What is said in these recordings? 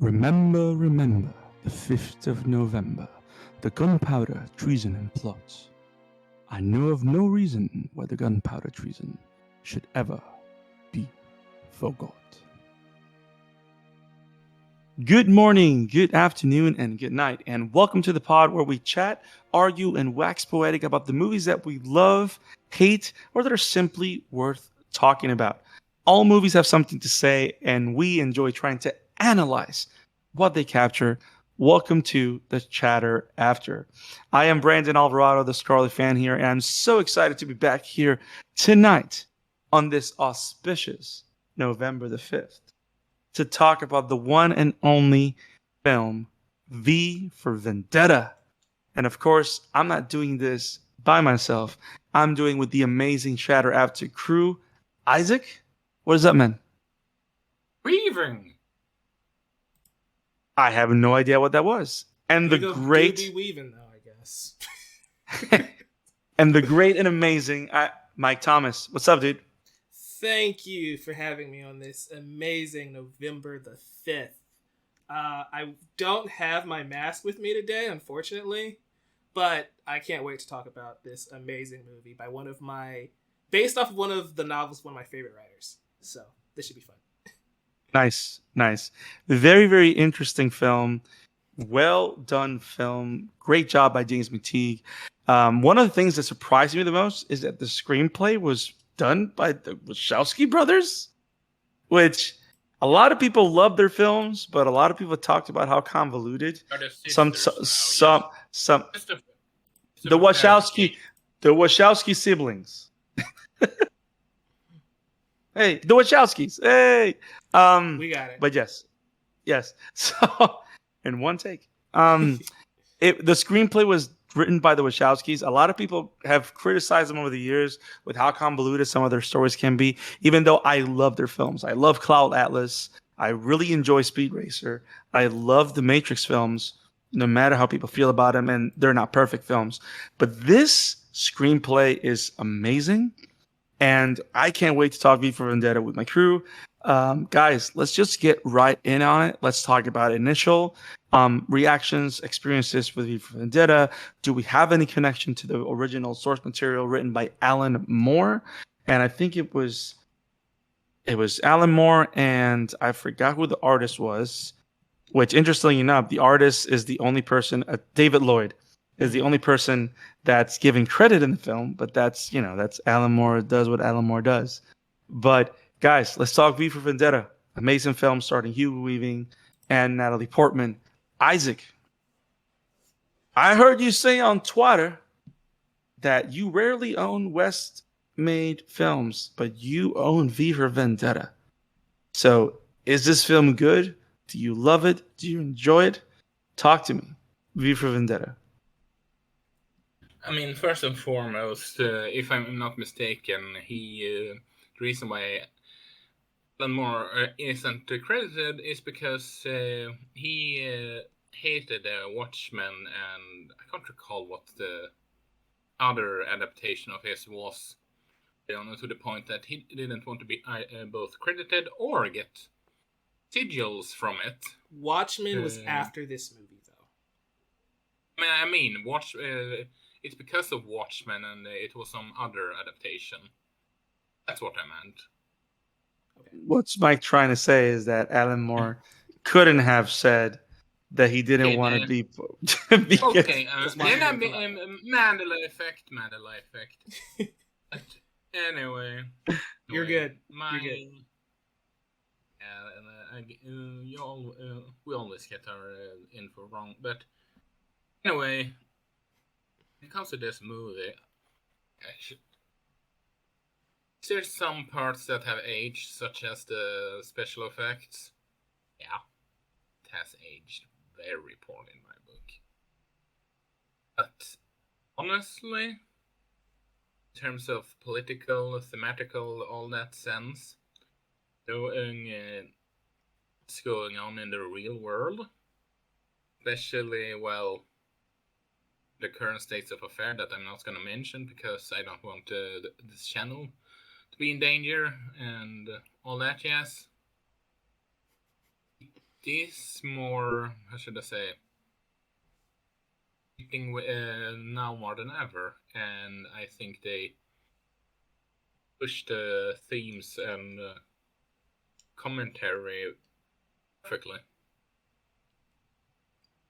Remember, remember, the 5th of November, the gunpowder treason and plots. I know of no reason why the gunpowder treason should ever be forgot. Good morning, good afternoon, and good night, and welcome to the pod where we chat, argue, and wax poetic about the movies that we love, hate, or that are simply worth talking about. All movies have something to say, and we enjoy trying to analyze what they capture. Welcome to the Chatter After. I am Brandon Alvarado, the Scarlet fan here, and I'm so excited to be back here tonight on this auspicious November the 5th to talk about the one and only film, V for Vendetta. And of course, I'm not doing this by myself. I'm doing with the amazing Chatter After crew. Isaac, what is up, man? Weaving. I have no idea what that was. And Hugo Weaving, though, I guess. And the great and amazing Mike Thomas. What's up, dude? Thank you for having me on this amazing November the 5th. I don't have my mask with me today, unfortunately, but I can't wait to talk about this amazing movie based off of one of the novels, one of my favorite writers. So this should be fun. Nice. Very, very interesting film. Well done film. Great job by James McTeague. One of the things that surprised me the most is that the screenplay was done by the Wachowski brothers, which a lot of people love their films, but a lot of people talked about how convoluted the Wachowski siblings. Hey, the Wachowskis. Hey. We got it. But yes. So, in one take. The screenplay was written by the Wachowskis. A lot of people have criticized them over the years with how convoluted some of their stories can be, even though I love their films. I love Cloud Atlas. I really enjoy Speed Racer. I love the Matrix films, no matter how people feel about them, and they're not perfect films. But this screenplay is amazing. And I can't wait to talk V for Vendetta with my crew. Guys, let's just get right in on it. Let's talk about initial reactions, experiences with V for Vendetta. Do we have any connection to the original source material written by Alan Moore? And I think it was Alan Moore, and I forgot who the artist was. Which, interestingly enough, the artist is the only person, David Lloyd, is the only person that's giving credit in the film, but that's Alan Moore does what Alan Moore does. But guys, let's talk V for Vendetta. Amazing film starring Hugo Weaving and Natalie Portman. Isaac, I heard you say on Twitter that you rarely own West-made films, but you own V for Vendetta. So, is this film good? Do you love it? Do you enjoy it? Talk to me. V for Vendetta. I mean, first and foremost, if I'm not mistaken, the reason why Alan Moore isn't credited is because he hated Watchmen, and I can't recall what the other adaptation of his was, to the point that he didn't want to be both credited or get sigils from it. Watchmen was after this movie, though. I mean, it's because of Watchmen, and it was some other adaptation. That's what I meant. Okay. What's Mike trying to say is that Alan Moore couldn't have said that he didn't want to be. Okay, Mandela effect. But anyway, you're good. You're good. We always get our info wrong, but anyway, when it comes to this movie, there's some parts that have aged, such as the special effects. Yeah, it has aged very poorly in my book. But honestly, in terms of political, thematical, all that sense, knowing what's going on in the real world, especially, the current states of affairs that I'm not going to mention because I don't want this channel to be in danger and all that jazz. is more, how should I say, now more than ever, and I think they push the themes and commentary perfectly.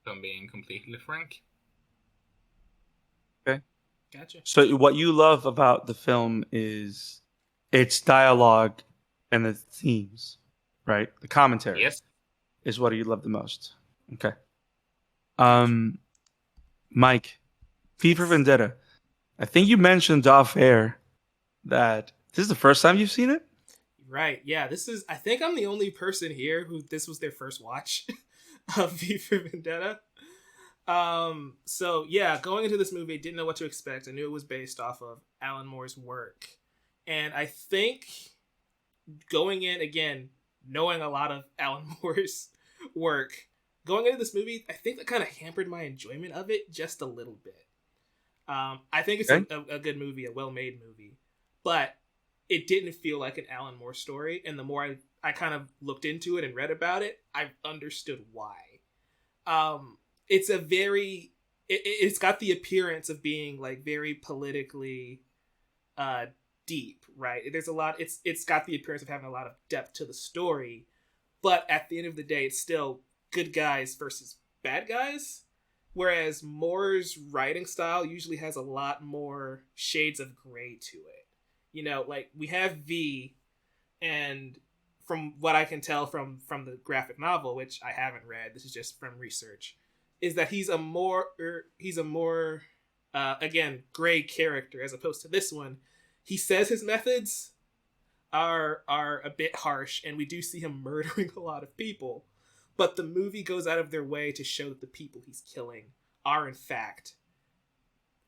If I'm being completely frank. Okay. Gotcha. So what you love about the film is its dialogue and the themes, right? The commentary Yes. is what you love the most. Okay. Gotcha. Mike, V for Vendetta. I think you mentioned off air that this is the first time you've seen it. Right. Yeah. I think I'm the only person here who this was their first watch of V for Vendetta. So yeah, going into this movie, didn't know what to expect. I knew it was based off of Alan Moore's work. And I think going in, again, knowing a lot of Alan Moore's work, going into this movie, I think that kind of hampered my enjoyment of it just a little bit. I think it's a good movie, a well-made movie, but it didn't feel like an Alan Moore story. And the more I kind of looked into it and read about it, I understood why. It's it's got the appearance of being like very politically deep, right? There's a lot. It's got the appearance of having a lot of depth to the story, but at the end of the day, it's still good guys versus bad guys. Whereas Moore's writing style usually has a lot more shades of gray to it. You know, like we have V, and from what I can tell from the graphic novel, which I haven't read, this is just from research, is that he's a more again, gray character as opposed to this one. He says his methods are a bit harsh, and we do see him murdering a lot of people. But the movie goes out of their way to show that the people he's killing are in fact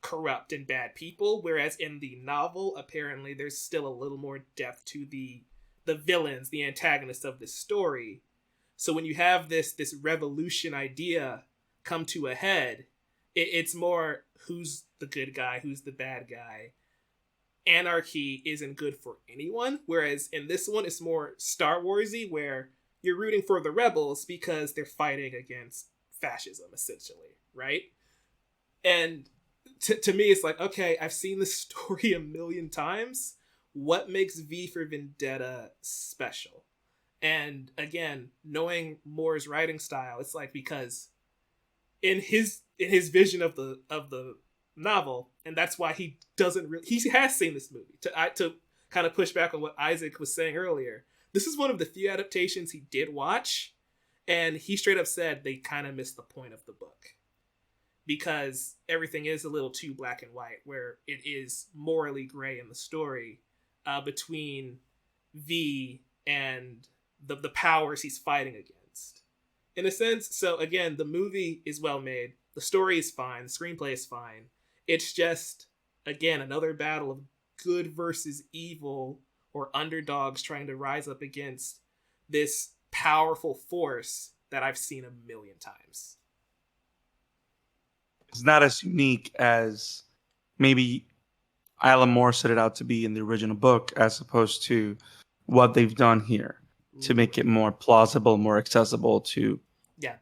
corrupt and bad people, whereas in the novel, apparently there's still a little more depth to the villains, the antagonists of this story. So when you have this revolution idea come to a head, it's more who's the good guy, who's the bad guy. Anarchy isn't good for anyone, whereas in this one it's more Star Warsy, where you're rooting for the rebels because they're fighting against fascism, essentially, right? And to me, it's like, okay, I've seen this story a million times. What makes V for Vendetta special? And again, knowing Moore's writing style, it's like, because in his vision of the novel, and that's why he has seen this movie. To kind of push back on what Isaac was saying earlier, this is one of the few adaptations he did watch, and he straight up said they kind of missed the point of the book because everything is a little too black and white, where it is morally gray in the story between V and the powers he's fighting against, in a sense. So again, the movie is well made, the story is fine, the screenplay is fine. It's just, again, another battle of good versus evil, or underdogs trying to rise up against this powerful force that I've seen a million times. It's not as unique as maybe Alan Moore set it out to be in the original book, as opposed to what they've done here to make it more plausible, more accessible to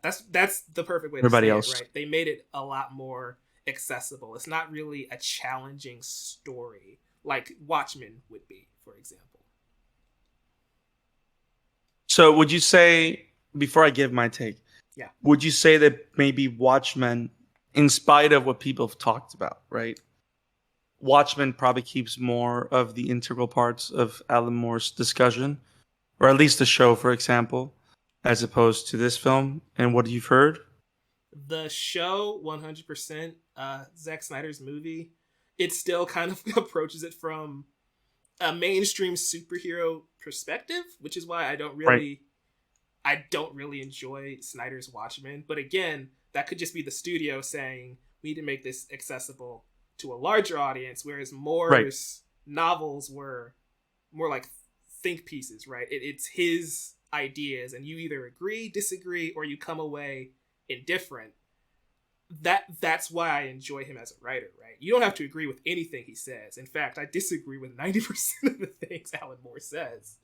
that's the perfect way everybody to say else. it, right? They made it a lot more accessible. It's not really a challenging story like Watchmen would be, for example. So would you say, before I give my take, would you say that maybe Watchmen, in spite of what people have talked about, right? Watchmen probably keeps more of the integral parts of Alan Moore's discussion, or at least the show, for example, as opposed to this film and what you've heard? The show, 100%, Zack Snyder's movie, it still kind of approaches it from a mainstream superhero perspective, which is why I don't really enjoy Snyder's Watchmen. But again, that could just be the studio saying, we need to make this accessible to a larger audience, whereas Moore's novels were more like think pieces, right? It's his ideas, and you either agree, disagree, or you come away indifferent. That's why I enjoy him as a writer, right? You don't have to agree with anything he says. In fact, I disagree with 90% of the things Alan Moore says.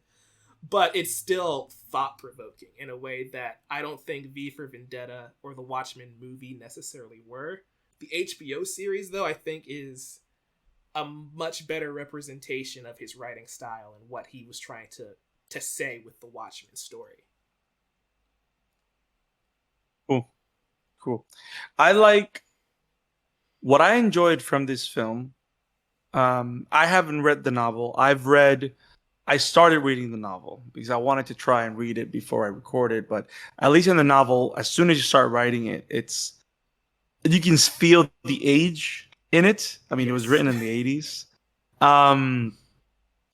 but it's still thought-provoking in a way that I don't think V for Vendetta or the Watchmen movie necessarily were. The HBO series, though, I think is a much better representation of his writing style and what he was trying to say with the Watchmen story. Cool. I like what I enjoyed from this film. I haven't read the novel. I started reading the novel because I wanted to try and read it before I recorded. But at least in the novel, as soon as you start writing it, you can feel the age in it. I mean, It was written in the 80s.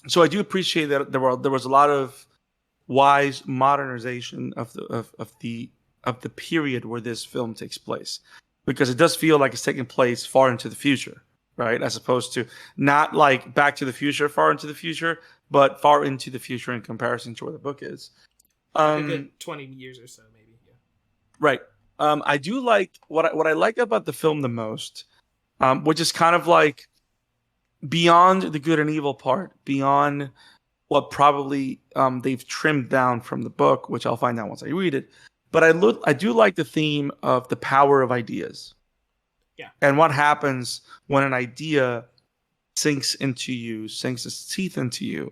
So I do appreciate that there was a lot of wise modernization of the period where this film takes place, because it does feel like it's taking place far into the future, right? As opposed to not like Back to the Future, far into the future, but far into the future in comparison to where the book is. Like a good 20 years or so, maybe. Yeah. Right. I do like what I like about the film the most, which is kind of like beyond the good and evil part, beyond what probably they've trimmed down from the book, which I'll find out once I read it. But I do like the theme of the power of ideas. Yeah. And what happens when an idea sinks its teeth into you,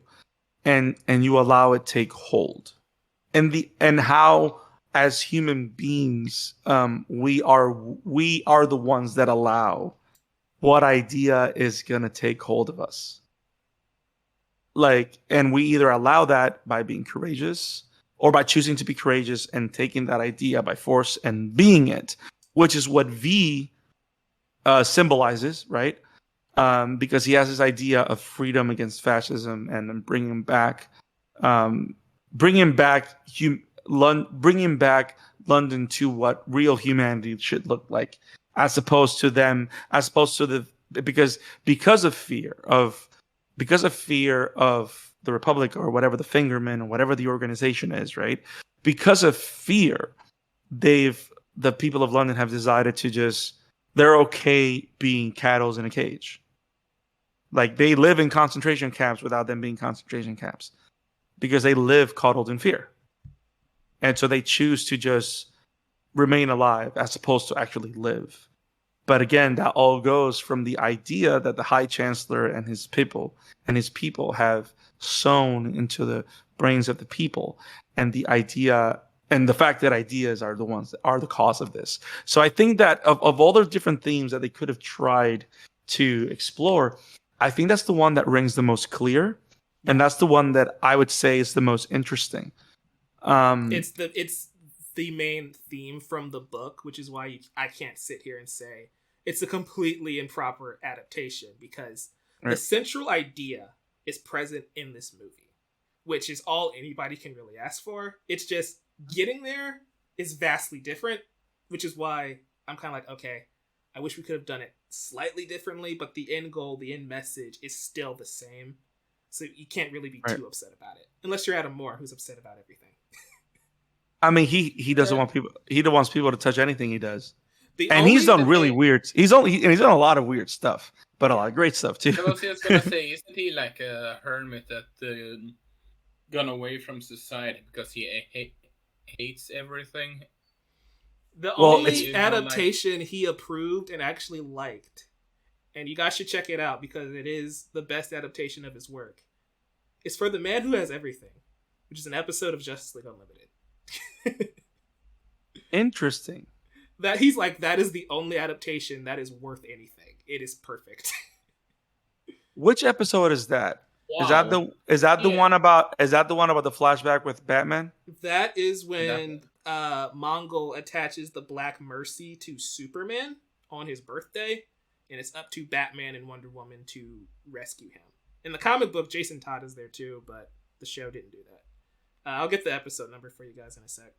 and you allow it take hold. And how as human beings we are the ones that allow what idea is going to take hold of us. Like, and we either allow that by being courageous, or by choosing to be courageous and taking that idea by force and being it, which is what V symbolizes, right? Because he has this idea of freedom against fascism and bringing back London to what real humanity should look like, as opposed to because of fear of the Republic, or whatever the Fingermen, or whatever the organization is, right? Because of fear, the people of London have decided to they're okay being cattle in a cage. Like, they live in concentration camps without them being concentration camps, because they live coddled in fear. And so they choose to just remain alive as opposed to actually live. But again, that all goes from the idea that the High Chancellor and his people have sown into the brains of the people, and the idea and the fact that ideas are the ones that are the cause of this. So I think that of all the different themes that they could have tried to explore, I think that's the one that rings the most clear, and that's the one that I would say is the most interesting. It's the main theme from the book, which is why I can't sit here and say it's a completely improper adaptation, because the central idea is present in this movie, which is all anybody can really ask for. It's just getting there is vastly different, which is why I'm kind of like, okay, I wish we could have done it slightly differently, but the end goal, the end message is still the same. So you can't really be too upset about it, unless you're Adam Moore, who's upset about everything. I mean, he doesn't want people. He don't wants people to touch anything he does. And he's done really weird. He's done a lot of weird stuff, but a lot of great stuff too. I was just gonna say, isn't he like a hermit that gone away from society because he hates everything? The only adaptation he approved and actually liked, and you guys should check it out because it is the best adaptation of his work, is For the Man Who Has Everything, which is an episode of Justice League Unlimited. Interesting. That he's like, that is the only adaptation that is worth anything. It is perfect. Which episode is that? Wow. Is that the one about the flashback with Batman? That is when Mongol attaches the Black Mercy to Superman on his birthday, and it's up to Batman and Wonder Woman to rescue him. In the comic book, Jason Todd is there too, but the show didn't do that. I'll get the episode number for you guys in a sec.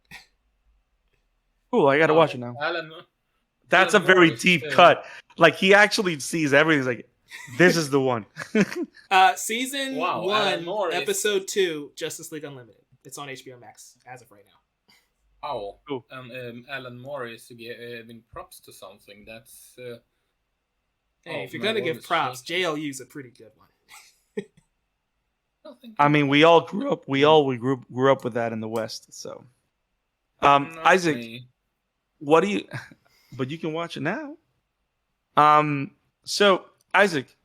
Cool, I gotta watch it now. That's a very deep cut. Like, he actually sees everything. He's like, this is the one. Season 1, episode 2, Justice League Unlimited. It's on HBO Max as of right now. Oh, cool. Alan Moore is giving props to something. That's. Hey, if you're gonna give props, JLU's a pretty good one. I mean, we all grew up. We grew up with that in the West. So, Not Isaac, me. what do you? But you can watch it now. So Isaac,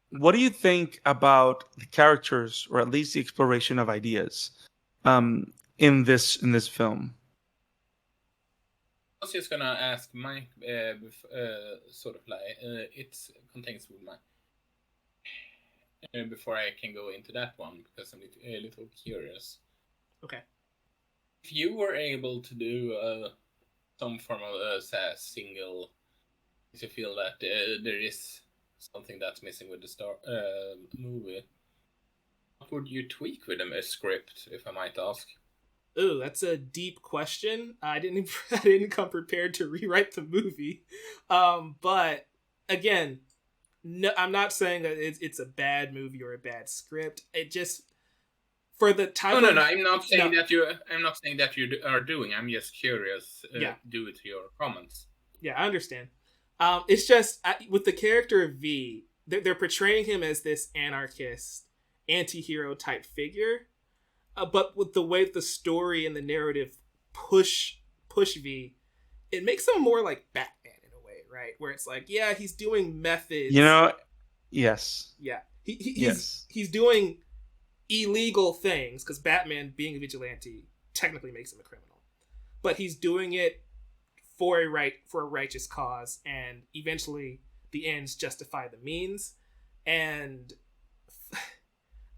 what do you think about the characters, or at least the exploration of ideas, in this film? I was just gonna ask Mike, sort of like, it contains with my before I can go into that one because I'm a little curious. Okay. If you were able to do some form of single, if you feel that there is something that's missing with the movie, what would you tweak with a script, if I might ask? Ooh, that's a deep question. I didn't I didn't come prepared to rewrite the movie. But again, no, I'm not saying that it's a bad movie or a bad script. It just for the type No, of I'm not saying no. that you. I'm not saying that you are doing. I'm just curious. Yeah. Due to your comments. Yeah, I understand. It's just with the character of V, they're portraying him as this anarchist, anti-hero type figure. But with the way the story and the narrative push V, it makes him more like Batman in a way, right? Where it's like, yeah, he's doing methods. Yes. Yeah, Yes. he's doing illegal things because Batman, being a vigilante, technically makes him a criminal, but he's doing it for a righteous cause, and eventually the ends justify the means. And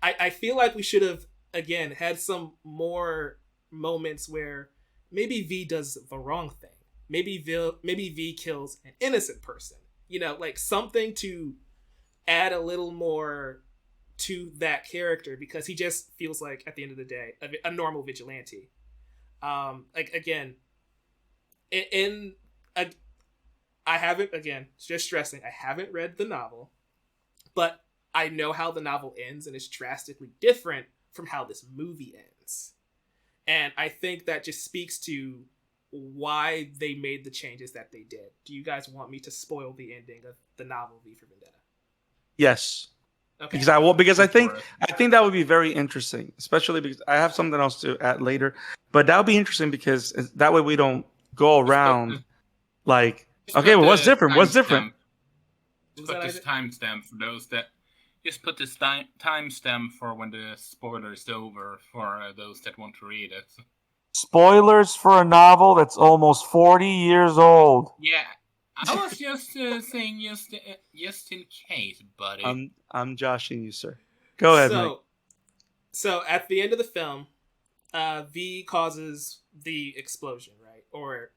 I feel like we should have again had some more moments where maybe V does the wrong thing. Maybe V kills an innocent person. Like something to add a little more to that character, because he just feels like at the end of the day a normal vigilante. Like again, I haven't, again, just stressing, I haven't read the novel, but I know how the novel ends, and it's drastically different from how this movie ends. And I think that just speaks to why they made the changes that they did. Do you guys want me to spoil the ending of the novel V for Vendetta? Yes. Okay. Because I think that would be very interesting, especially because I have something else to add later. But that would be interesting because that way we don't go around like, okay, well, what's different? What's different? Put this timestamp for those that. Just put this timestamp for when the spoiler is over for those that want to read it. Spoilers for a novel that's almost 40 years old. Yeah, I was just saying just in case, buddy. I'm joshing you, sir. Go ahead, Mike. So at the end of the film, V causes the explosion, right? Or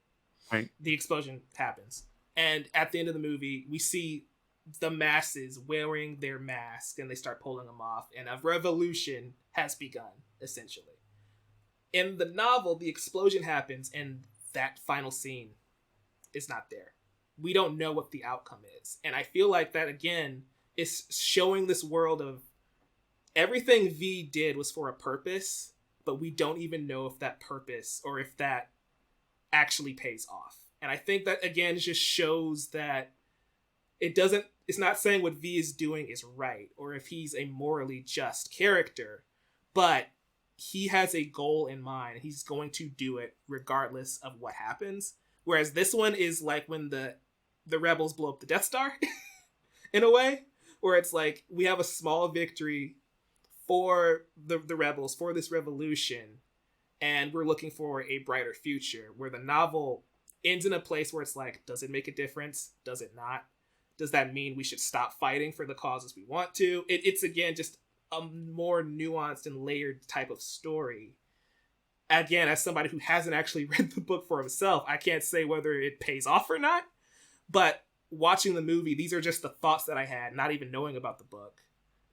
the explosion happens. And at the end of the movie, we see the masses wearing their mask, and they start pulling them off, and a revolution has begun, essentially. In the novel, the explosion happens, and that final scene is not there. We don't know what the outcome is. And I feel like that, again, is showing this world of everything V did was for a purpose, but we don't even know if that purpose or if that actually pays off. And I think that, again, just shows that it's not saying what V is doing is right, or if he's a morally just character, but he has a goal in mind. He's going to do it regardless of what happens. Whereas this one is like when the rebels blow up the Death Star in a way, where it's like we have a small victory for the rebels, for this revolution, and we're looking for a brighter future, where the novel ends in a place where it's like, does it make a difference? Does it not? Does that mean we should stop fighting for the causes we want to? It's again just a more nuanced and layered type of story. Again, as somebody who hasn't actually read the book for himself, I can't say whether it pays off or not. But watching the movie, these are just the thoughts that I had, not even knowing about the book.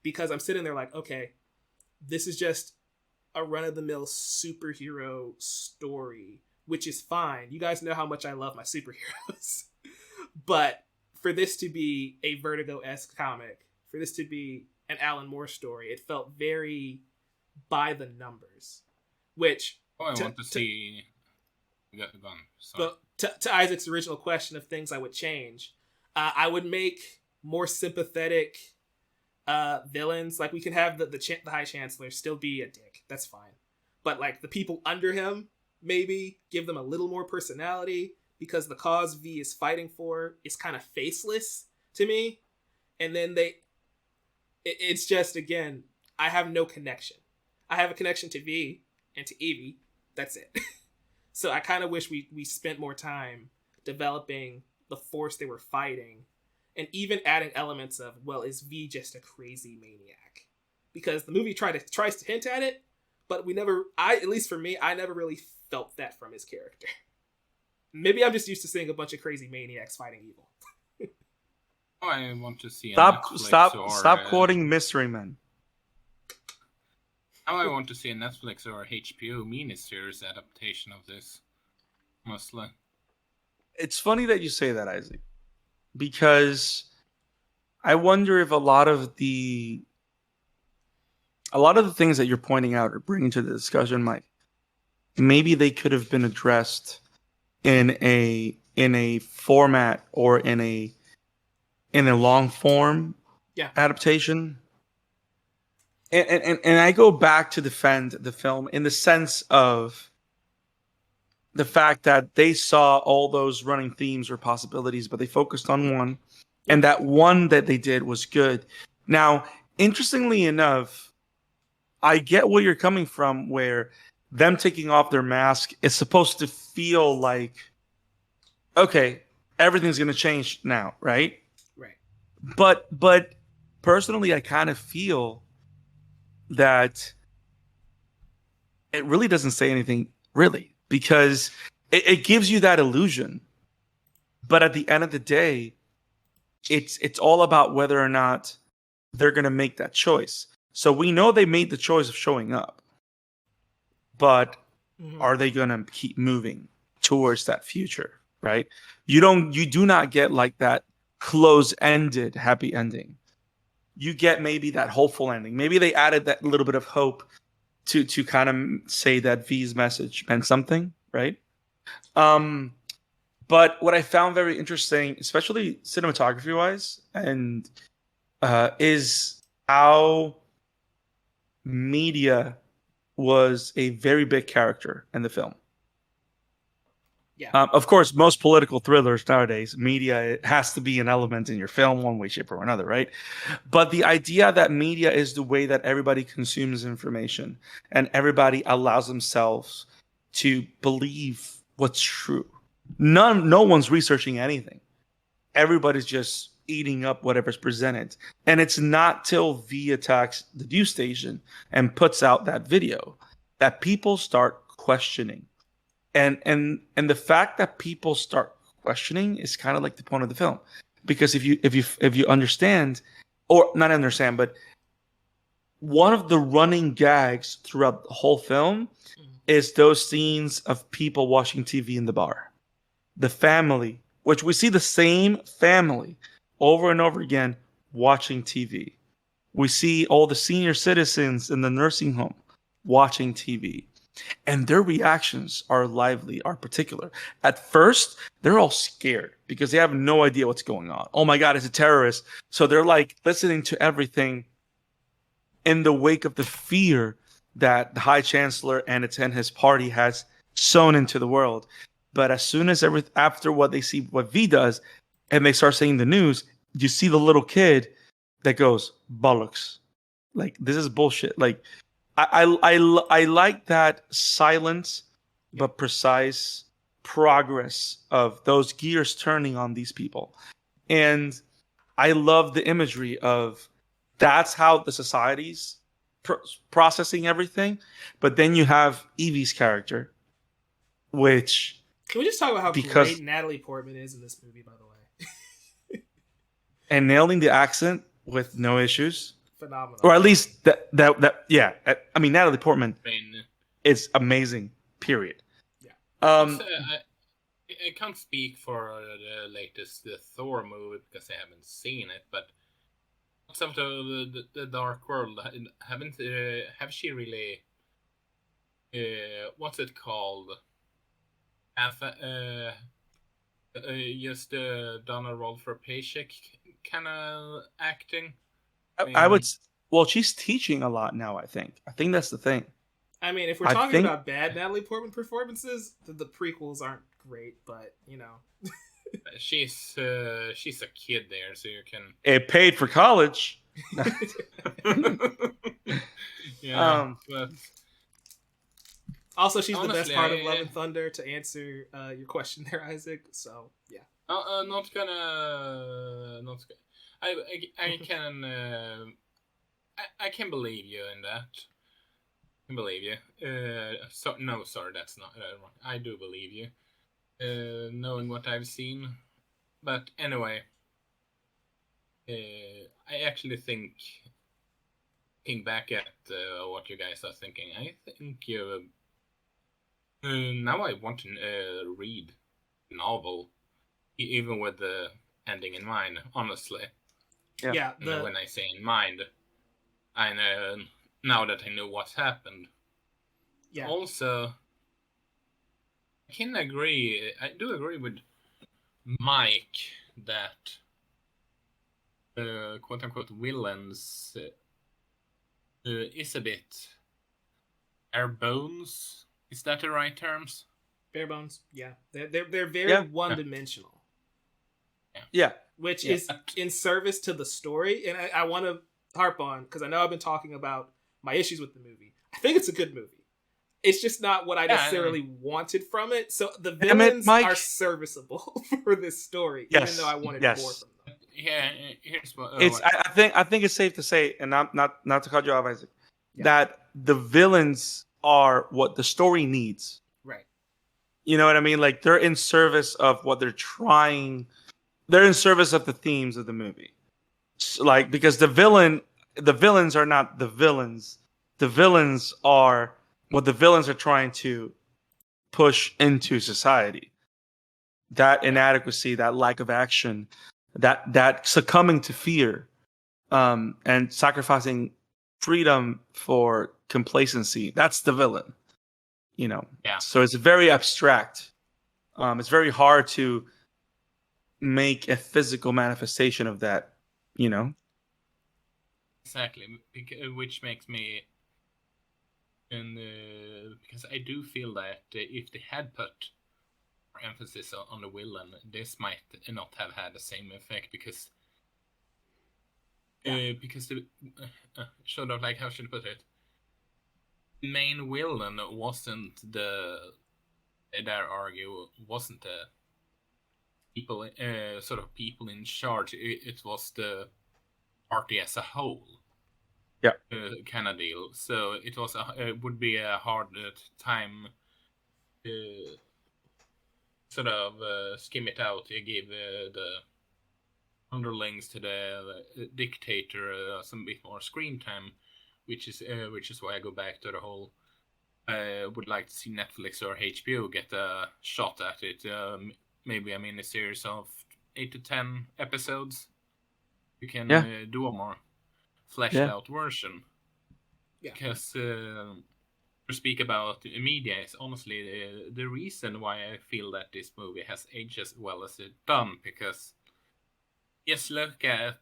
Because I'm sitting there like, okay, this is just a run-of-the-mill superhero story, which is fine. You guys know how much I love my superheroes. But for this to be a Vertigo-esque comic, for this to be an Alan Moore story, it felt very by the numbers. Which I want to see. But to Isaac's original question of things I would change, I would make more sympathetic villains. Like we can have the High Chancellor still be a dick. That's fine. But like the people under him, maybe give them a little more personality, because the cause V is fighting for is kind of faceless to me. And then it's just, again, I have no connection. I have a connection to V and to Evey. That's it. So I kind of wish we spent more time developing the force they were fighting, and even adding elements of, well, is V just a crazy maniac? Because the movie tries to hint at it, but at least for me, I never really felt that from his character. Maybe I'm just used to seeing a bunch of crazy maniacs fighting evil. I want to see Stop quoting Mystery Men. I want to see a Netflix or HBO miniseries adaptation of this, mostly. It's funny that you say that, Isaac, because I wonder if a lot of the things that you're pointing out or bringing to the discussion, Mike, maybe they could have been addressed in a format or in a long form adaptation. And I go back to defend the film in the sense of the fact that they saw all those running themes or possibilities, but they focused on one, and that one that they did was good. Now, interestingly enough, I get where you're coming from, where them taking off their mask is supposed to feel like, okay, everything's going to change now, right? Right. But personally, I kind of feel that it really doesn't say anything, really, because it gives you that illusion. But at the end of the day, it's all about whether or not they're going to make that choice. So we know they made the choice of showing up, but are they going to keep moving towards that future, right? You do not get like that close-ended happy ending. You get maybe that hopeful ending. Maybe they added that little bit of hope to kind of say that V's message meant something, right? But what I found very interesting, especially cinematography-wise, and is how media was a very big character in the film. Yeah. Of course, most political thrillers nowadays, media has to be an element in your film, one way, shape, or another, right? But the idea that media is the way that everybody consumes information and everybody allows themselves to believe what's true. No one's researching anything. Everybody's just eating up whatever's presented. And it's not till V attacks the news station and puts out that video that people start questioning. And the fact that people start questioning is kind of like the point of the film, because if you understand, or not understand, but one of the running gags throughout the whole film is those scenes of people watching TV in the bar, the family, which we see the same family over and over again watching TV. We see all the senior citizens in the nursing home watching TV. And their reactions are lively, are particular. At first, they're all scared because they have no idea what's going on. Oh my God, it's a terrorist. So they're like listening to everything in the wake of the fear that the High Chancellor and his party has sown into the world. But as soon as after what they see, what V does, and they start saying the news, you see the little kid that goes, bollocks. Like, this is bullshit. Like, I like that silent but precise progress of those gears turning on these people. And I love the imagery of that's how the society's processing everything. But then you have Evey's character, which... Can we just talk about how great Natalie Portman is in this movie, by the way? And nailing the accent with no issues. Phenomenal. Or at least yeah. I mean, Natalie Portman is amazing, period. Yeah. I can't speak for the latest Thor movie because I haven't seen it, but some of the Dark World, have she really what's it called? Have just done a role for a paycheck kind of acting? I would. Well, she's teaching a lot now. I think that's the thing. I mean, if we're talking about bad Natalie Portman performances, the prequels aren't great, but she's a kid there, so you can. It paid for college. Yeah, but also she's honestly, the best part of Love and Thunder. To answer your question there, Isaac. So yeah. Not gonna. I can. I can believe you in that. I can believe you. Sorry, that's not wrong. I do believe you. Knowing what I've seen, but anyway, I actually think, looking back at what you guys are thinking, I think you. Now I want to read a novel, even with the ending in mind. Honestly, yeah. When I say in mind, I know now that I know what's happened. Yeah. Also, I do agree with Mike that quote unquote villains is a bit bare bones. Is that the right terms? Bare bones, yeah. They're very one dimensional. Yeah. Which is in service to the story, and I want to harp on, because I know I've been talking about my issues with the movie. I think it's a good movie. It's just not what I necessarily wanted from it. So the villains are serviceable for this story, even though I wanted more from them. Yeah, here's what I think it's safe to say, and not to cut you off, Isaac, that the villains are what the story needs. Right. You know what I mean? Like, they're in service of what they're trying. They're in service of the themes of the movie. So, like, because the villains are not the villains. The villains are what the villains are trying to push into society. That inadequacy, that lack of action, that succumbing to fear, and sacrificing freedom for complacency. That's the villain. Yeah. So it's very abstract. It's very hard to make a physical manifestation of that. Exactly, which makes me, because I do feel that if they had put more emphasis on the villain, this might not have had the same effect, because the sort of, like, how should I put it? The main villain wasn't wasn't the people, sort of people in charge. It was the party as a whole. Yeah. Kind of deal. So it would be a hard time to sort of skim it out. Give the underlings to the dictator some bit more screen time, which is why I go back to the whole. Would like to see Netflix or HBO get a shot at it. Maybe a miniseries of 8 to 10 episodes. You can do a more fleshed out version. Yeah. Because to speak about media is honestly the reason why I feel that this movie has aged as well as it done. Because just look at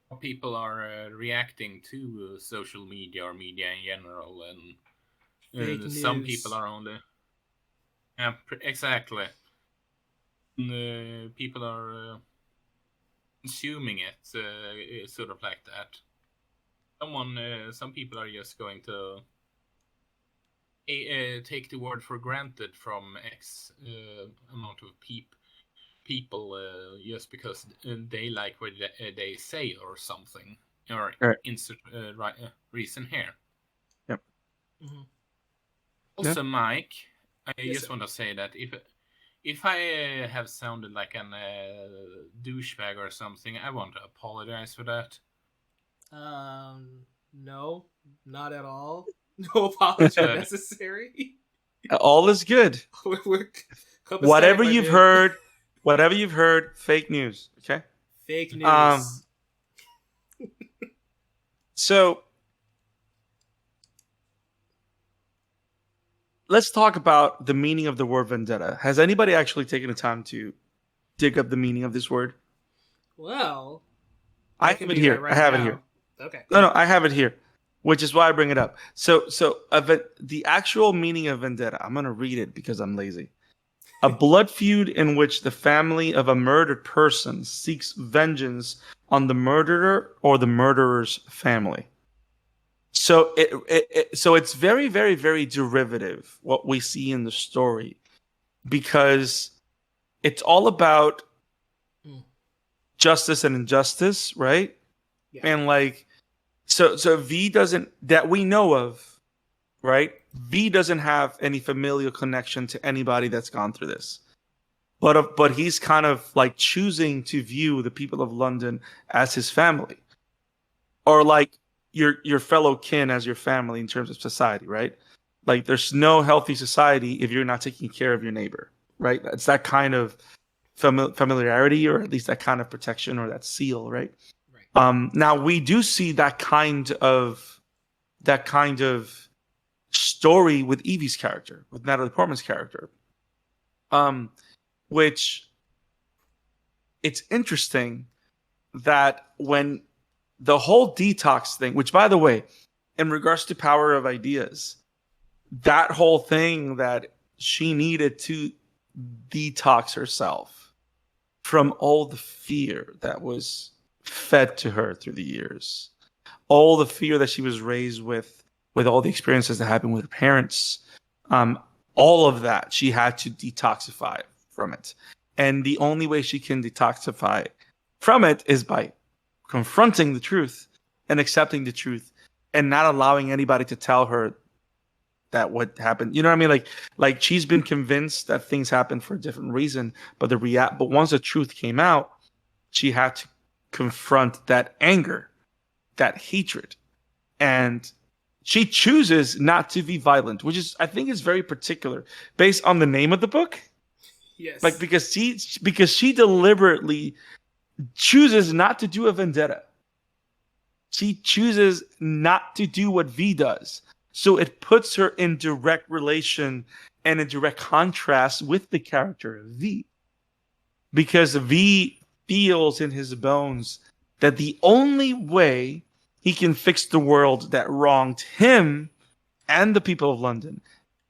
how people are reacting to social media or media in general, and some people are only exactly. People are consuming it sort of like that. Some people are just going to take the word for granted from X amount of people just because they like what they say or something, or insert reason here. Yep. Mm-hmm. Also, Mike, I just want to say that if I have sounded like an douchebag or something, I want to apologize for that. No, not at all. No apology necessary. All is good. Whatever you've heard, fake news. Okay. Fake news. So let's talk about the meaning of the word vendetta. Has anybody actually taken the time to dig up the meaning of this word? Well, I can have it be here. that right I have it now. here. Okay. No, I have it here, which is why I bring it up. So the actual meaning of vendetta, I'm going to read it because I'm lazy. A blood feud in which the family of a murdered person seeks vengeance on the murderer or the murderer's family. So so it's very, very, very derivative what we see in the story, because it's all about justice and injustice, right? Yeah. And like, so V doesn't, that we know of, right? V doesn't have any familial connection to anybody that's gone through this, but he's kind of like choosing to view the people of London as his family, or like your fellow kin as your family in terms of society, right? Like, there's no healthy society if you're not taking care of your neighbor, right? It's that kind of familiarity, or at least that kind of protection, or that seal, right? Right. Now we do see that kind of story with Evie's character, with Natalie Portman's character, which it's interesting that when the whole detox thing, which, by the way, in regards to power of ideas, that whole thing that she needed to detox herself from all the fear that was fed to her through the years, all the fear that she was raised with all the experiences that happened with her parents, all of that she had to detoxify from it. And the only way she can detoxify from it is by confronting the truth and accepting the truth, and not allowing anybody to tell her that what happened. You know what I mean? Like she's been convinced that things happen for a different reason, but but once the truth came out, she had to confront that anger, that hatred, and she chooses not to be violent, which is, I think, is very particular based on the name of the book. Yes. Like, because she deliberately chooses not to do a vendetta. She chooses not to do what V does. So it puts her in direct relation and in direct contrast with the character of V. Because V feels in his bones that the only way he can fix the world that wronged him and the people of London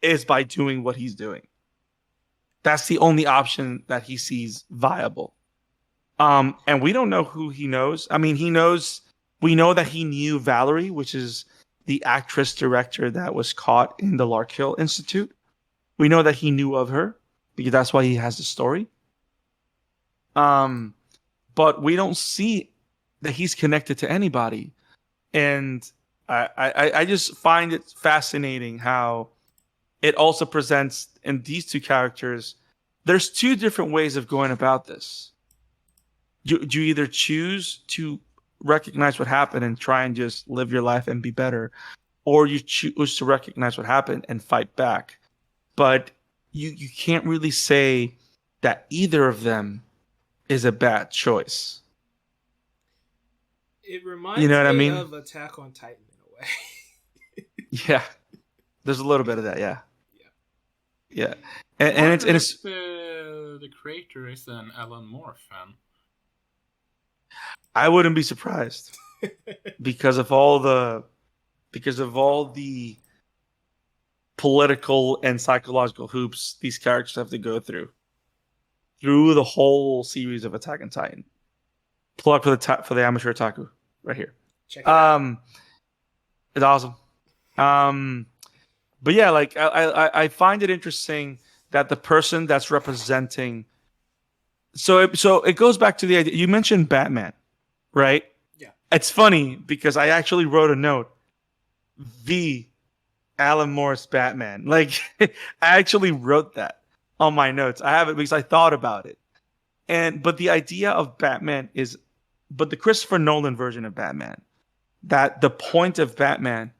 is by doing what he's doing. That's the only option that he sees viable. And we don't know who he knows. I mean, we know that he knew Valerie, which is the actress director that was caught in the Larkhill Institute. We know that he knew of her because that's why he has the story. But we don't see that he's connected to anybody. And I just find it fascinating how it also presents in these two characters. There's two different ways of going about this. You either choose to recognize what happened and try and just live your life and be better, or you choose to recognize what happened and fight back. But you can't really say that either of them is a bad choice. It reminds You know what I mean? of Attack on Titan in a way. Yeah, there's a little bit of that. Yeah. I And wonder it's if the creator is an Alan Moore fan. I wouldn't be surprised because of all the political and psychological hoops these characters have to go through the whole series of Attack on Titan. Plug for the amateur otaku right here. Check it out. It's awesome. But yeah, like I find it interesting that the person that's representing. So it goes back to the idea you mentioned, Batman, right? Yeah. It's funny because I actually wrote a note. Alan Moore's Batman. Like, I actually wrote that on my notes. I have it because I thought about it. But the idea of Batman but the Christopher Nolan version of Batman, that the point of Batman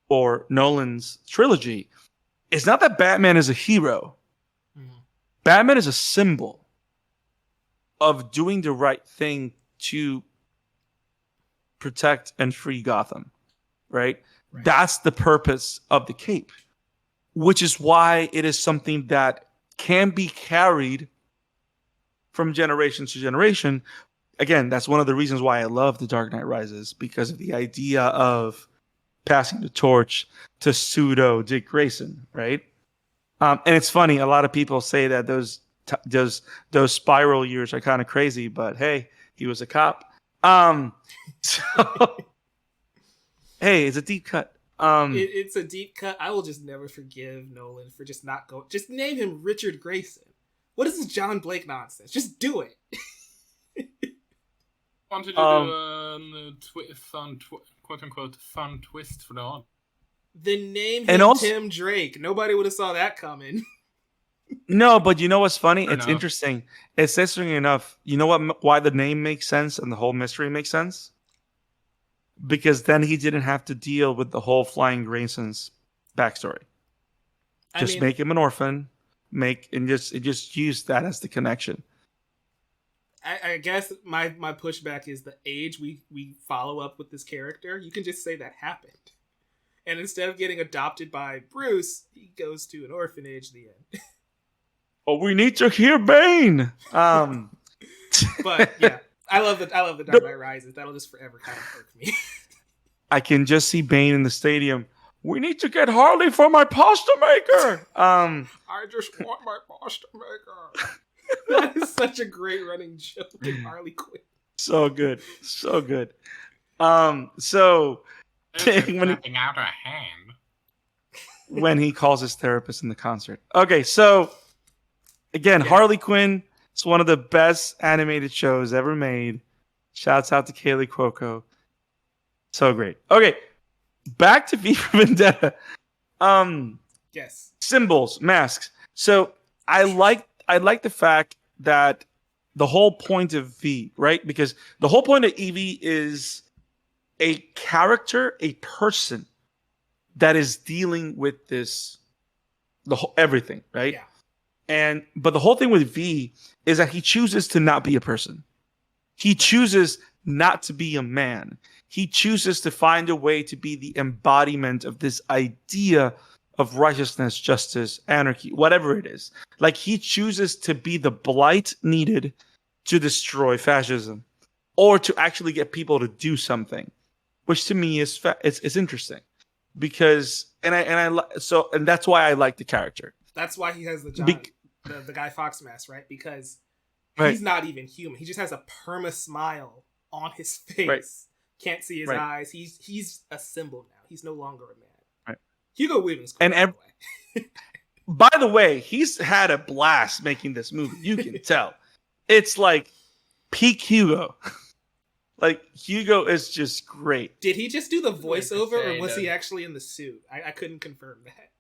or Nolan's trilogy is not that Batman is a hero. Mm-hmm. Batman is a symbol of doing the right thing to protect and free Gotham, right? That's the purpose of the cape, which is why it is something that can be carried from generation to generation. again, that's one of the reasons why I love The Dark Knight Rises, because of the idea of passing the torch to pseudo Dick Grayson, right? And it's funny. A lot of people say that those spiral years are kind of crazy, but hey, he was a cop. So hey, it's a deep cut. It's a deep cut. I will just never forgive Nolan for just not going. Just name him Richard Grayson. What is this John Blake nonsense? Just do it. Wanted to do a quote unquote fun twist for the odd. Then name him And also- Tim Drake. Nobody would have saw that coming. No, but you know what's funny? Fair It's enough. interesting. It's interesting enough. You know what? Why the name makes sense and the whole mystery makes sense? Because then he didn't have to deal with the whole Flying Grayson's backstory. Just make him an orphan. Just use that as the connection. I guess my pushback is the age we follow up with this character. You can just say that happened. And instead of getting adopted by Bruce, he goes to an orphanage at the end. Oh, we need to hear Bane. But yeah, I love the Dark Knight Rises. That'll just forever kind of irk me. I can just see Bane in the stadium. We need to get Harley for my pasta maker. I just want my pasta maker. That is such a great running joke in Harley Quinn. So good. So Clapping out a hand. when he calls his therapist in the concert. Okay, so again, Yeah. Harley Quinn. It's one of the best animated shows ever made. Shouts out to Kaylee Cuoco. So great. Okay, back to V for Vendetta. Yes. Symbols, masks. So I like the fact that the whole point of V, right? Because the whole point of Evey is a character, a person that is dealing with this, everything, right? Yeah. But the whole thing with V is that he chooses to not be a person. He chooses not to be a man. He chooses to find a way to be the embodiment of this idea of righteousness, justice, anarchy, whatever it is. Like, he chooses to be the blight needed to destroy fascism, or to actually get people to do something, which to me is it's interesting, because and that's why I like the character. That's why he has the the Guy Fawkes mask, right? Because he's not even human. He just has a perma smile on his face. Right. Can't see his eyes. He's a symbol now. He's no longer a man. Right. Hugo Weaving's cool, And by the way. By the way, he's had a blast making this movie. You can tell. It's like peak Hugo. Like, Hugo is just great. Did he just do the voiceover, or was that. he actually in the suit? I couldn't confirm that.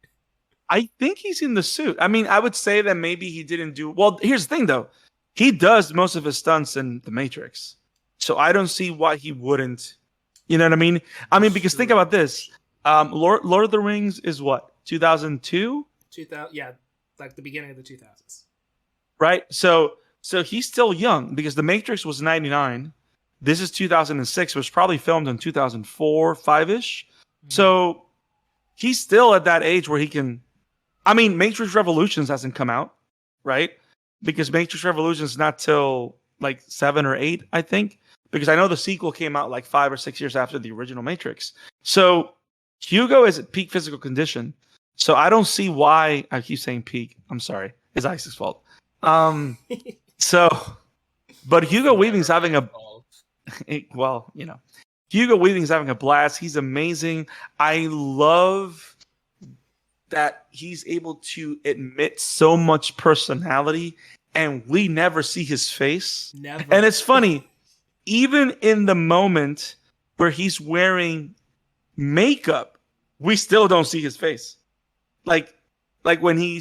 I think he's in the suit. I mean, I would say that maybe he didn't do... Well, here's the thing, though. He does most of his stunts in The Matrix. So I don't see why he wouldn't. You know what I mean? I mean, because think about this. Lord of the Rings is what? 2002? 2000, yeah, like the beginning of the 2000s. Right? So he's still young, because The Matrix was 99. This is 2006. It was probably filmed in 2004, 5-ish. Mm-hmm. So he's still at that age where he can... I mean, Matrix Revolutions hasn't come out, right? Because Matrix Revolutions is not till like 7 or 8, I think. Because I know the sequel came out like 5 or 6 years after the original Matrix. So Hugo is at peak physical condition. So I don't see why... I keep saying peak. I'm sorry. It's Isaac's fault. But Hugo Weaving's having a... Well, you know. Hugo Weaving's having a blast. He's amazing. I love that he's able to admit so much personality, and we never see his face. Never. And it's funny, even in the moment where he's wearing makeup, we still don't see his face. Like when he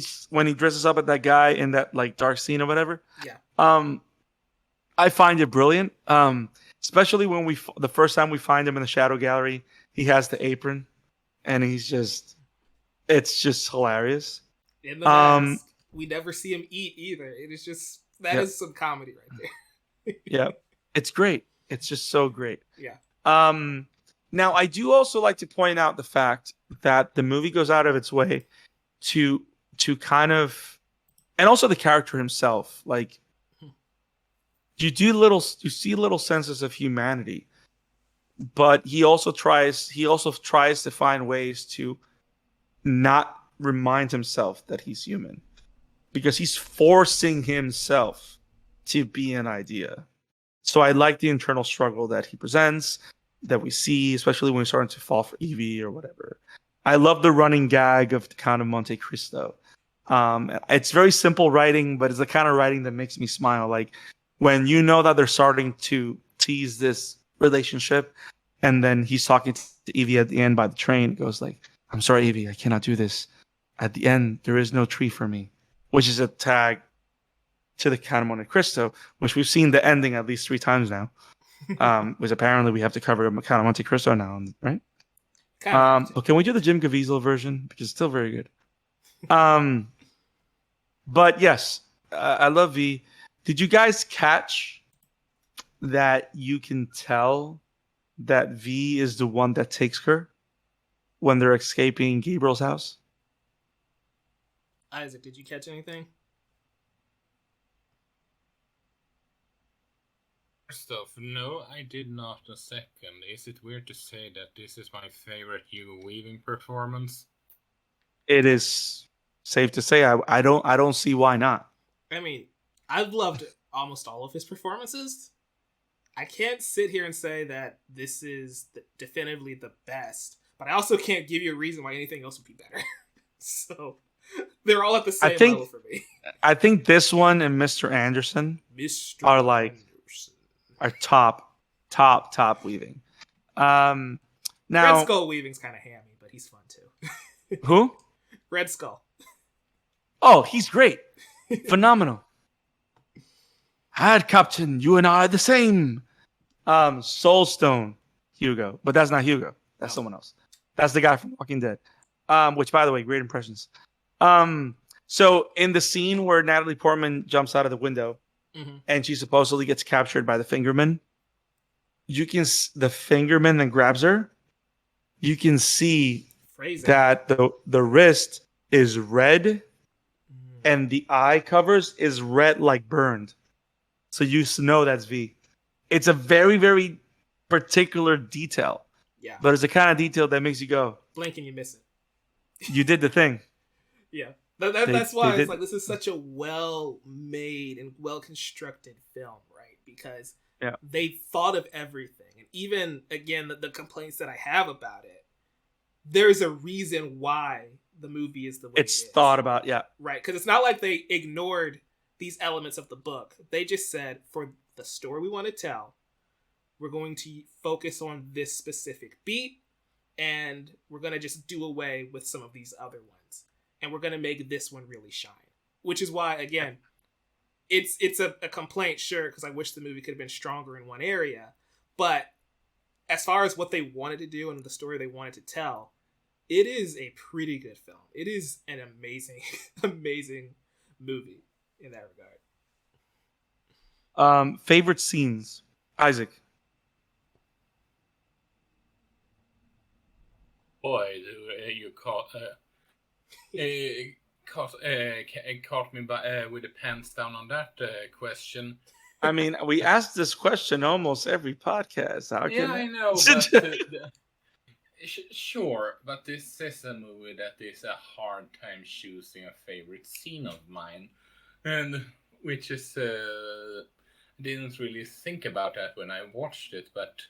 dresses up at that guy in that like dark scene or whatever. Yeah. I find it brilliant. Especially when the first time we find him in the Shadow Gallery, he has the apron, and it's just hilarious. In the mask, we never see him eat either. It is just is some comedy right there. Yeah, it's great. It's just so great. Yeah. Now, I do also like to point out the fact that the movie goes out of its way to kind of, and also the character himself, like, you see little senses of humanity, but he also tries to find ways to not remind himself that he's human, because he's forcing himself to be an idea. So I like the internal struggle that he presents, that we see, especially when we're starting to fall for Evey or whatever. I love the running gag of the Count of Monte Cristo. It's very simple writing, but it's the kind of writing that makes me smile. Like when you know that they're starting to tease this relationship, and then he's talking to Evey at the end by the train. It goes like, "I'm sorry, Evey, I cannot do this. At the end, there is no tree for me," which is a tag to the Count of Monte Cristo, which we've seen the ending at least 3 times now. Which apparently we have to cover Count of Monte Cristo now, right? But can we do the Jim Caviezel version, because it's still very good? But yes, I love V. Did you guys catch that you can tell that V is the one that takes her when they're escaping Gabriel's house? Isaac, did you catch anything? First off, no, I did not a second. Is it weird to say that this is my favorite Hugo Weaving performance? It is safe to say I don't see why not. I mean, I've loved almost all of his performances. I can't sit here and say that this is definitively the best, but I also can't give you a reason why anything else would be better. So they're all at the same level for me. I think this one and Mr. Anderson are like are top Weaving. Now Red Skull Weaving's kind of hammy, but he's fun too. Who? Red Skull. Oh, he's great. Phenomenal. Had Captain, you and I are the same. Soulstone Hugo, but that's not Hugo. That's someone else. That's the guy from Walking Dead. Which, by the way, great impressions. So in the scene where Natalie Portman jumps out of the window, and she supposedly gets captured by the fingerman, the fingerman then grabs her. You can see that the wrist is red, and the eye covers is red like burned. So you know that's V. It's a very, very particular detail. Yeah. But it's the kind of detail that makes you go, blink and you miss it. You did the thing. Yeah. That's why it's like this is such a well-made and well-constructed film, right? Because they thought of everything. And even, again, the complaints that I have about it, there's a reason why the movie is the way it's thought about, yeah. Right, because it's not like they ignored these elements of the book. They just said, for the story we want to tell, we're going to focus on this specific beat, and we're going to just do away with some of these other ones. And we're going to make this one really shine. Which is why, again, it's a complaint, sure, because I wish the movie could have been stronger in one area. But as far as what they wanted to do and the story they wanted to tell, it is a pretty good film. It is an amazing, amazing movie in that regard. Favorite scenes, Isaac? Boy, you caught me with the pants down on that question. I mean, we ask this question almost every podcast. I know, but sure, but this is a movie that is a hard time choosing a favorite scene of mine, and which is didn't really think about that when I watched it, but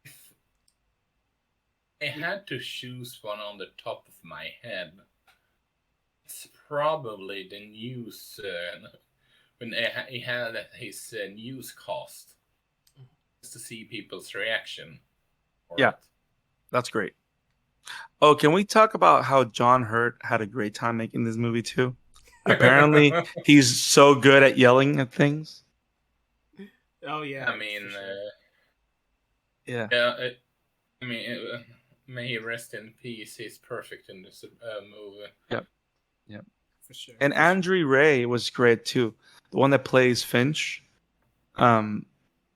if I had to choose one on the top of my head, it's probably the news when he had his newscast, just to see people's reaction. That's great. Oh, can we talk about how John Hurt had a great time making this movie too? Apparently, he's so good at yelling at things. Oh yeah. I mean, sure. May he rest in peace. He's perfect in this movie. Yep. For sure. And Andrew Ray was great too. The one that plays Finch.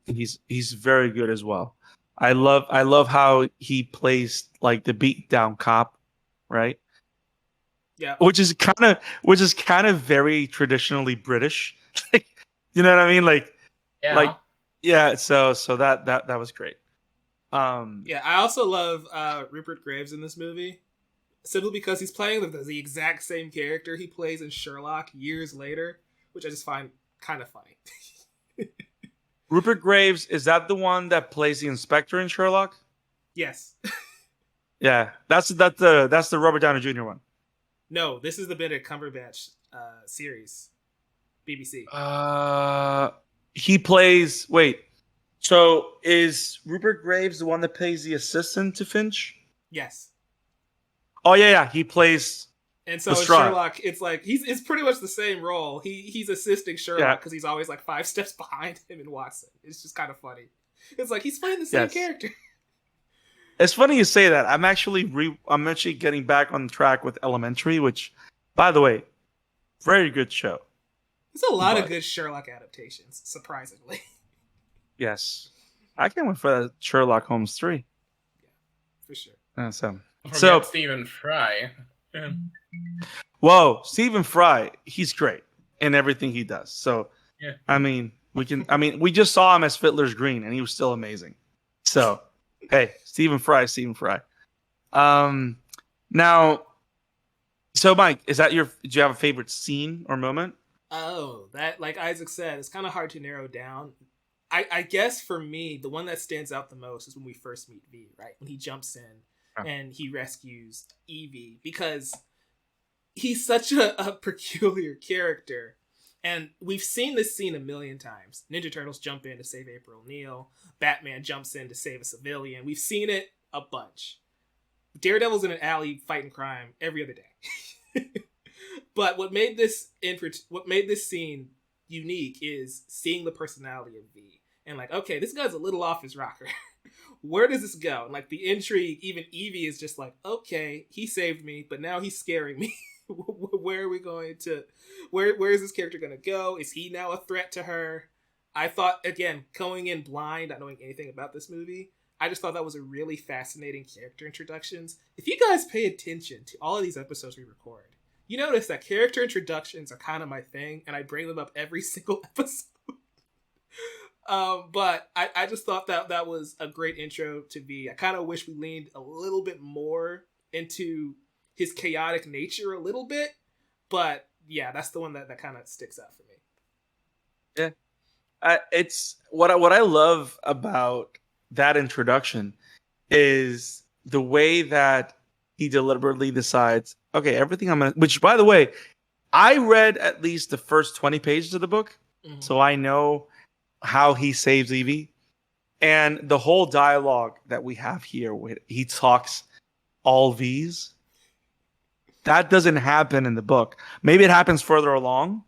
He's very good as well. I love how he plays like the beat down cop, right? Yeah. Which is kind of very traditionally British. You know what I mean? Like Yeah. Like, yeah. So that was great. Yeah, I also love Rupert Graves in this movie, simply because he's playing the exact same character he plays in Sherlock years later, which I just find kind of funny. Rupert Graves, is that the one that plays the inspector in Sherlock? Yes. Yeah, that's the Robert Downey Jr. one. No, this is the Benedict Cumberbatch series, BBC. He plays. Wait, so is Rupert Graves the one that plays the assistant to Finch? Yes. Oh yeah. He plays. And so in Lestrade. Sherlock, it's like it's pretty much the same role. He's assisting Sherlock because he's always like 5 steps behind him in Watson. It's just kind of funny. It's like he's playing the same character. It's funny you say that. I'm actually getting back on track with Elementary, which, by the way, very good show. There's a lot of good Sherlock adaptations, surprisingly. Yes, I can't wait for that Sherlock Holmes 3. Yeah, for sure. So Stephen Fry. Yeah. Whoa, Stephen Fry, he's great in everything he does. So, yeah. I mean, we just saw him as Fiddler's Green, and he was still amazing. So, hey, Stephen Fry. Now, so Mike, do you have a favorite scene or moment? Oh, that, like Isaac said, it's kind of hard to narrow down. I guess for me, the one that stands out the most is when we first meet V, right? When he jumps in and he rescues Evey, because he's such a peculiar character. And we've seen this scene a million times. Ninja Turtles jump in to save April O'Neil. Batman jumps in to save a civilian. We've seen it a bunch. Daredevil's in an alley fighting crime every other day. But what made this scene unique is seeing the personality of V. And like, okay, this guy's a little off his rocker. Where does this go? And like the intrigue, even Evey is just like, okay, he saved me, but now he's scaring me. Where are we going to? Where is this character going to go? Is he now a threat to her? I thought, again, going in blind, not knowing anything about this movie, I just thought that was a really fascinating character introductions. If you guys pay attention to all of these episodes we record, you notice that character introductions are kind of my thing, and I bring them up every single episode. But I just thought that was a great intro to V. I kind of wish we leaned a little bit more into his chaotic nature a little bit, but yeah, that's the one that kind of sticks out for me. Yeah, it's what I love about that introduction is the way that he deliberately decides, okay, everything I'm gonna. Which, by the way, I read at least the first 20 pages of the book, so I know how he saves Evey, and the whole dialogue that we have here, where he talks all V's. That doesn't happen in the book. Maybe it happens further along,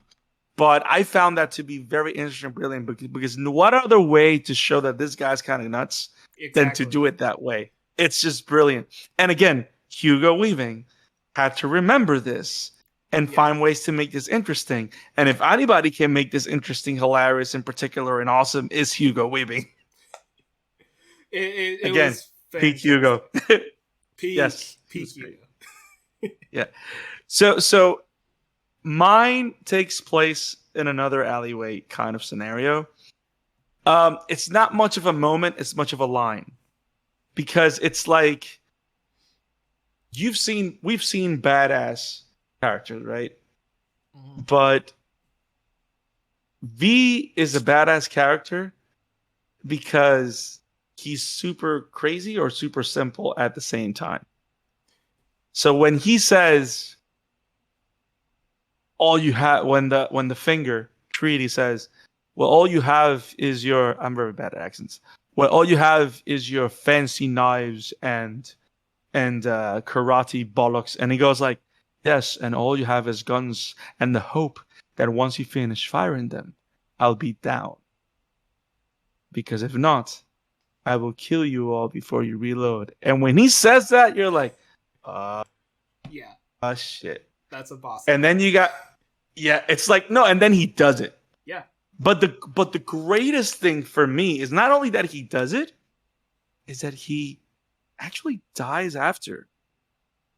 but I found that to be very interesting and brilliant because what other way to show that this guy's kind of nuts than to do it that way? It's just brilliant. And again, Hugo Weaving had to remember this and find ways to make this interesting. And if anybody can make this interesting, hilarious, in particular, and awesome, is Hugo Weaving. It again, peak Hugo. Yes, peak Hugo. Yeah. So mine takes place in another alleyway kind of scenario. It's not much of a moment, it's much of a line. Because it's like we've seen badass characters, right? Mm-hmm. But V is a badass character because he's super crazy or super simple at the same time. So when he says all you have, when the finger treaty says, well, all you have is your, I'm very bad at accents. Well, all you have is your fancy knives and karate bollocks. And he goes like, yes, and all you have is guns and the hope that once you finish firing them, I'll be down. Because if not, I will kill you all before you reload. And when he says that, you're like, shit. That's a boss. And then you got, it's like, no, and then he does it. Yeah. But the greatest thing for me is not only that he does it, is that he actually dies after.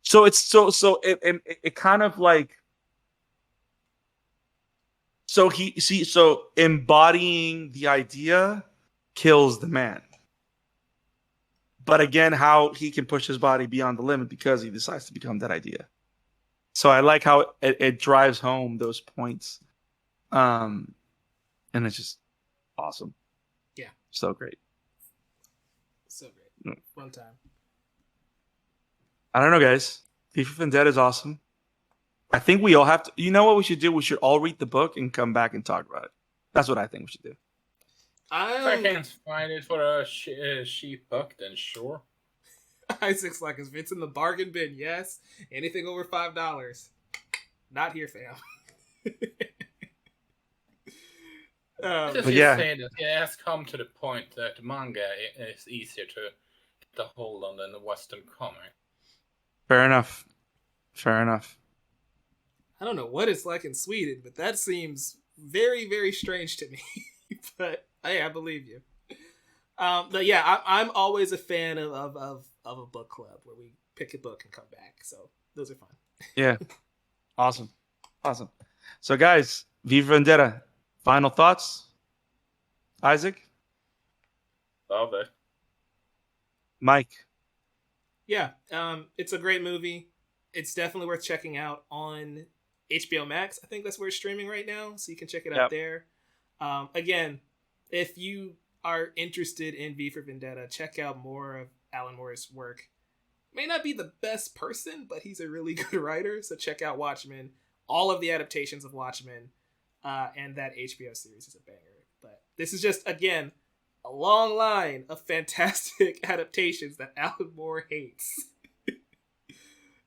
So it's so it kind of like So so embodying the idea kills the man. But again, how he can push his body beyond the limit because he decides to become that idea. So I like how it drives home those points. And it's just awesome. Yeah. So great. So great. Fun time. I don't know, guys. V for Vendetta is awesome. I think we all have to. You know what we should do? We should all read the book and come back and talk about it. That's what I think we should do. If I can find it for a cheap buck, then sure. Isaac's like, if it's in the bargain bin, yes. Anything over $5, not here, fam. Just say that it has come to the point that manga is easier to get a hold on than the Western comic. Fair enough. Fair enough. I don't know what it's like in Sweden, but that seems very, very strange to me. But hey, I believe you. But yeah, I'm always a fan of a book club where we pick a book and come back. So those are fun. Yeah. Awesome. So guys, V for Vendetta. Final thoughts? Isaac? Love it. Mike? Yeah, it's a great movie. It's definitely worth checking out on HBO Max. I think that's where it's streaming right now, so you can check it out there. Again, if you are interested in V for Vendetta, check out more of Alan Moore's work. May not be the best person, but he's a really good writer, so check out Watchmen. All of the adaptations of Watchmen, and that HBO series is a banger. But this is just, again, a long line of fantastic adaptations that Alan Moore hates.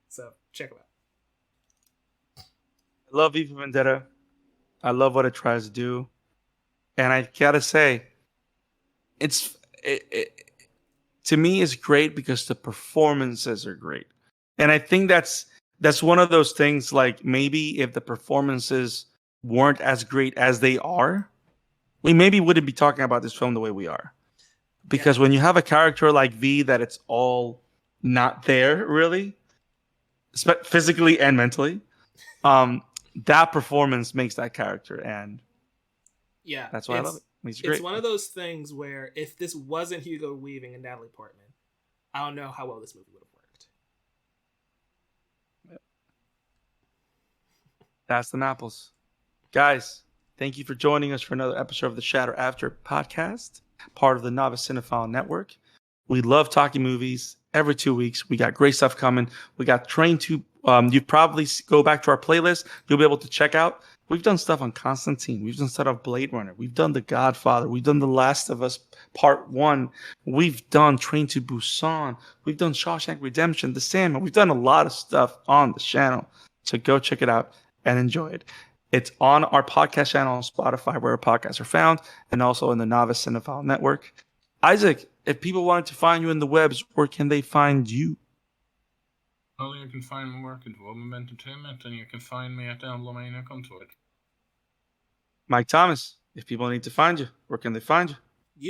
So, check them out. I love V for Vendetta. I love what it tries to do. And I gotta say, to me, it's great because the performances are great. And I think that's one of those things, like, maybe if the performances weren't as great as they are, we maybe wouldn't be talking about this film the way we are. Because when you have a character like V that it's all not there, really, physically and mentally, that performance makes that character. And yeah, that's why I love it. It's one of those things where if this wasn't Hugo Weaving and Natalie Portman, I don't know how well this movie would have worked. Yep. That's the Apples. Guys, thank you for joining us for another episode of the Shatter After podcast, part of the Novice Cinephile Network. We love talking movies every 2 weeks. We got great stuff coming. We got Train to... you probably go back to our playlist. You'll be able to check out. We've done stuff on Constantine. We've done stuff on Blade Runner. We've done The Godfather. We've done The Last of Us Part 1. We've done Train to Busan. We've done Shawshank Redemption, The Sandman. We've done a lot of stuff on the channel. So go check it out and enjoy it. It's on our podcast channel on Spotify, where our podcasts are found, and also in the Novice Cinephile Network. Isaac, if people wanted to find you in the webs, where can they find you? Well, you can find my work at Woman Entertainment, and you can find me at Emblemaniac on Twitter. Mike Thomas, if people need to find you, where can they find you?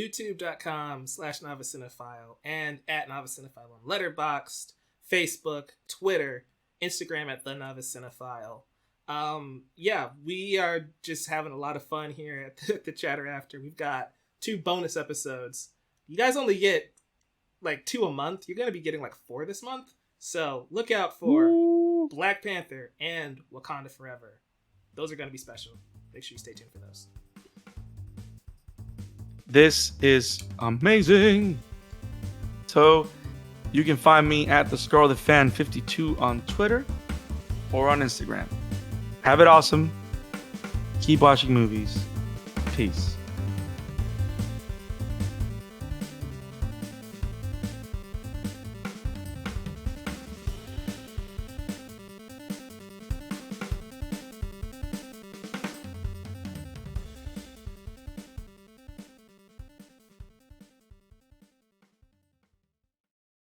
YouTube.com/NoviceCinephile and at Novice Cinephile on Letterboxd, Facebook, Twitter, Instagram at The Novice Cinephile. Yeah, we are just having a lot of fun here at the Chatter After. We've got 2 bonus episodes. You guys only get like 2 a month. You're going to be getting like 4 this month. So look out for Black Panther and Wakanda Forever. Those are going to be special. Make sure you stay tuned for those. This is amazing. So you can find me at the Scarlet Fan 52 on Twitter or on Instagram. Have it awesome. Keep watching movies. Peace.